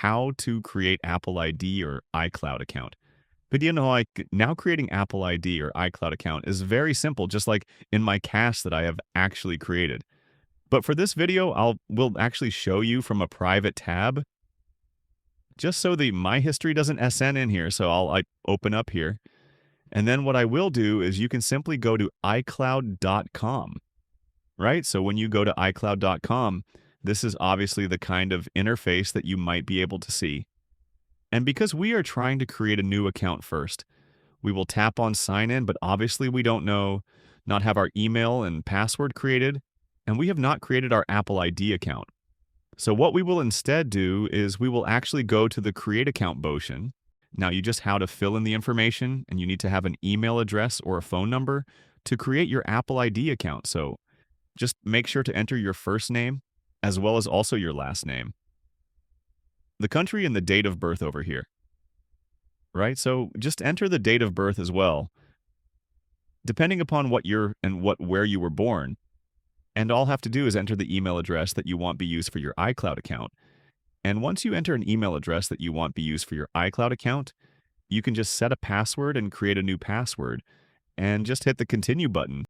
how to create Apple ID or iCloud account. But like now creating Apple ID or iCloud account is very simple, just like in my cast that I have actually created. But for this video, we'll actually show you from a private tab, just so the My History doesn't SN in here. So I'll open up here. And then what I will do is you can simply go to iCloud.com, right? So when you go to iCloud.com, this is obviously the kind of interface that you might be able to see. And because we are trying to create a new account first, we will tap on sign in, but obviously we don't not have our email and password created, and we have not created our Apple ID account. So what we will instead do is we will actually go to the create account motion. Now you just have to fill in the information, and you need to have an email address or a phone number to create your Apple ID account. So just make sure to enter your first name as well as also your last name, the country and the date of birth over here, right? So just enter the date of birth as well, depending upon what year and where you were born. And all have to do is enter the email address that you want be used for your iCloud account. And once you enter an email address that you want be used for your iCloud account, you can just set a password and create a new password and just hit the continue button.